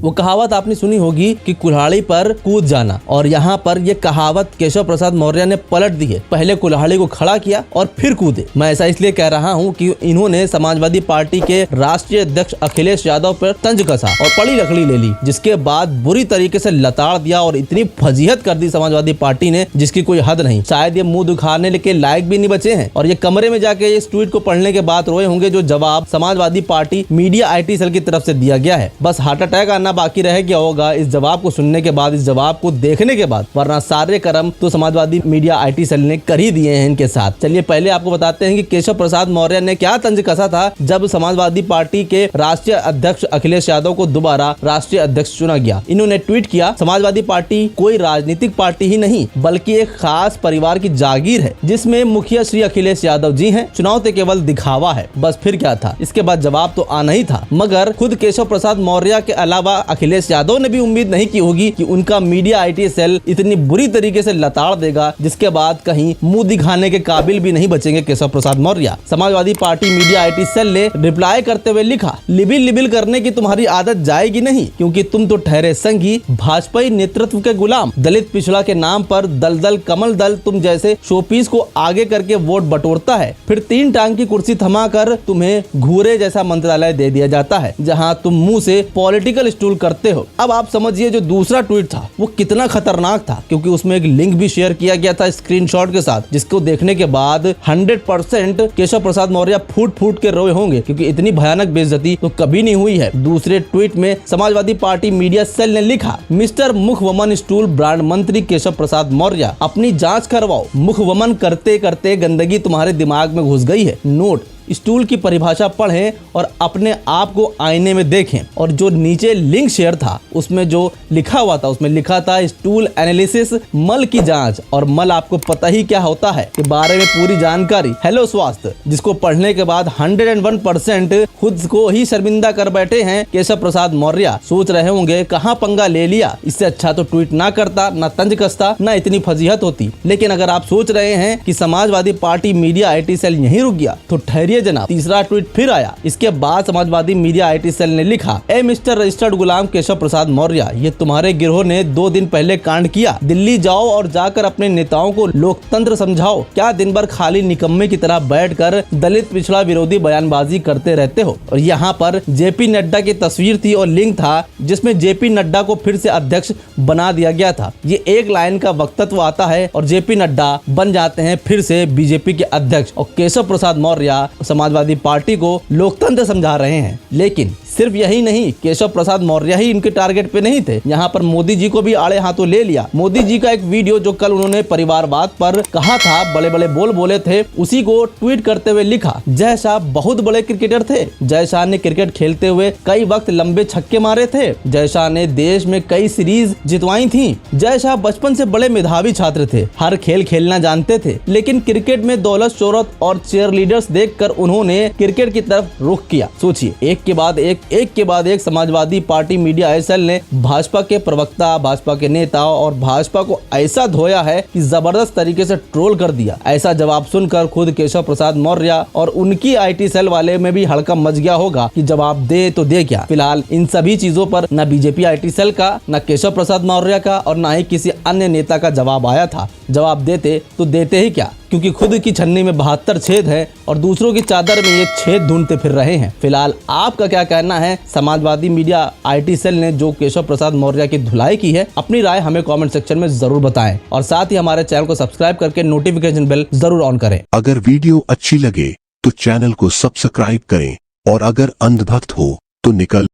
वो कहावत आपने सुनी होगी कि कुल्हाड़ी पर कूद जाना, और यहाँ पर ये कहावत केशव प्रसाद मौर्य ने पलट दी है। पहले कुल्हाड़ी को खड़ा किया और फिर कूदे। मैं ऐसा इसलिए कह रहा हूँ कि इन्होंने समाजवादी पार्टी के राष्ट्रीय अध्यक्ष अखिलेश यादव पर तंज कसा और पड़ी लकड़ी ले ली, जिसके बाद बुरी तरीके से लताड़ दिया और इतनी फजीहत कर दी समाजवादी पार्टी ने जिसकी कोई हद नहीं। शायद ये मुंह दिखाने के लायक भी नहीं बचे हैं और ये कमरे में जाके इस ट्वीट को पढ़ने के बाद रोए होंगे जो जवाब Samajwadi party media IT cell की तरफ से दिया गया है। बस हार्ट अटैक आना बाकी रह गया होगा इस जवाब को सुनने के बाद, इस जवाब को देखने के बाद, वरना सारे कर्म तो समाजवादी मीडिया IT सेल ने कर ही दिए हैं इनके साथ। चलिए पहले आपको बताते हैं कि केशव प्रसाद मौर्य ने क्या तंज कसा था जब समाजवादी पार्टी के राष्ट्रीय अध्यक्ष अखिलेश यादव को दोबारा राष्ट्रीय अध्यक्ष चुना गया। इन्होंने ट्वीट किया, समाजवादी पार्टी कोई राजनीतिक पार्टी ही नहीं बल्कि एक खास परिवार की जागीर है जिसमें मुखिया श्री अखिलेश यादव जी हैं। चुनाव तो केवल दिखावा है। बस फिर क्या था? इसके बाद जवाब तो आना ही था, मगर खुद केशव प्रसाद मौर्य के अलावा अखिलेश यादव ने भी उम्मीद नहीं की होगी कि उनका मीडिया IT सेल इतनी बुरी तरीके से लताड़ देगा, जिसके बाद कहीं मुंह दिखाने के काबिल भी नहीं बचेंगे Keshav Prasad Maurya. Samajwadi party media IT cell ने रिप्लाई करते हुए लिखा, लिबिल लिबिल करने की तुम्हारी आदत जाएगी नहीं, क्योंकि तुम तो ठहरे संगी भाजपाई नेतृत्व के गुलाम। दलित पिछड़ा के नाम पर दलदल कमल दल तुम जैसे शोपीस को आगे करके वोट बटोरता है, फिर 3 टांग की कुर्सी थमाकर तुम्हें घूरे जैसा मंत्रालय दे दिया जाता है जहां तुम मुंह से पॉलिटिकल स्टूल करते हो। अब आप समझिए जो दूसरा ट्वीट था वो कितना खतरनाक था, क्योंकि उसमें एक लिंक भी शेयर किया गया था स्क्रीनशॉट के साथ, जिसको देखने के बाद 100% केशव प्रसाद मौर्य फूट फूट के रोए होंगे, क्योंकि इतनी भयानक बेइज्जती तो कभी नहीं हुई है। दूसरे ट्वीट में समाजवादी पार्टी मीडिया सेल ने लिखा, मिस्टर मुखवमन स्टूल ब्रांड मंत्री केशव प्रसाद मौर्य अपनी जांच करवाओ, मुखवमन करते करते गंदगी तुम्हारे दिमाग में घुस गई है। नोट, स्टूल की परिभाषा पढ़ें और अपने आप को आईने में देखें। और जो नीचे लिंक शेयर था उसमें जो लिखा हुआ था, उसमें लिखा था स्टूल एनालिसिस, मल की जांच। और मल आपको पता ही क्या होता है के बारे में पूरी जानकारी। हेलो स्वास्थ्य, जिसको पढ़ने के बाद 101% खुद को ही शर्मिंदा कर बैठे हैं केशव प्रसाद मौर्य। सोच रहे होंगे कहाँ पंगा ले लिया, इससे अच्छा तो ट्वीट ना करता, ना तंज कसता, ना इतनी फजीहत होती। लेकिन अगर आप सोच रहे हैं कि Samajwadi party media IT cell यहीं रुक गया तो ठहरिए जनाब, तीसरा ट्वीट फिर आया। इसके बाद समाजवादी मीडिया IT सेल ने लिखा, ए मिस्टर रजिस्टर्ड गुलाम केशव प्रसाद मौर्य, ये तुम्हारे गिरोह ने 2 दिन पहले कांड किया। दिल्ली जाओ और जाकर अपने नेताओं को लोकतंत्र समझाओ। क्या दिन भर खाली निकम्मे की तरह बैठकर दलित पिछड़ा विरोधी बयानबाजी करते रहते हो? और यहाँ पर JP नड्डा की तस्वीर थी और लिंक था जिसमें JP नड्डा को फिर से अध्यक्ष बना दिया गया था। ये एक लाइन का वक्तव्य आता है और JP नड्डा बन जाते हैं फिर से BJP के अध्यक्ष, और केशव प्रसाद मौर्य समाजवादी पार्टी को लोकतंत्र समझा रहे हैं। लेकिन सिर्फ यही नहीं, केशव प्रसाद मौर्य ही इनके टारगेट पे नहीं थे। यहाँ पर मोदी जी को भी आड़े हाथों ले लिया। मोदी जी का एक वीडियो जो कल उन्होंने परिवारवाद पर कहा था, बड़े बड़े बोल बोले थे, उसी को ट्वीट करते हुए लिखा, जय शाह बहुत बड़े क्रिकेटर थे। जय शाह ने क्रिकेट खेलते हुए कई वक्त लंबे छक्के मारे थे। जय शाह ने देश में कई सीरीज जितवाई थी। जय शाह बचपन से बड़े मेधावी छात्र थे, हर खेल खेलना जानते थे। लेकिन क्रिकेट में दौलत, शोहरत और चेयर लीडर्स देखकर उन्होंने क्रिकेट की तरफ रुख किया। सोचिए, एक के बाद एक समाजवादी पार्टी मीडिया सेल ने भाजपा के प्रवक्ता, भाजपा के नेताओं और भाजपा को ऐसा धोया है कि जबरदस्त तरीके से ट्रोल कर दिया। ऐसा जवाब सुनकर खुद केशव प्रसाद मौर्य और उनकी IT सेल वाले में भी हड़कंप मच गया होगा कि जवाब दे तो दे क्या। फिलहाल इन सभी चीजों पर न BJP IT सेल का, न केशव प्रसाद मौर्य का और न ही किसी अन्य नेता का जवाब आया था। जवाब देते तो देते ही क्या, क्योंकि खुद की छन्नी में 72 छेद है और दूसरों की चादर में ये छेद ढूंढते फिर रहे हैं। फिलहाल आपका क्या कहना है? समाजवादी मीडिया IT सेल ने जो केशव प्रसाद मौर्य की धुलाई की है, अपनी राय हमें कमेंट सेक्शन में जरूर बताएं और साथ ही हमारे चैनल को सब्सक्राइब करके नोटिफिकेशन बेल जरूर ऑन करें। अगर वीडियो अच्छी लगे तो चैनल को सब्सक्राइब करें और अगर अंधभक्त हो तो निकल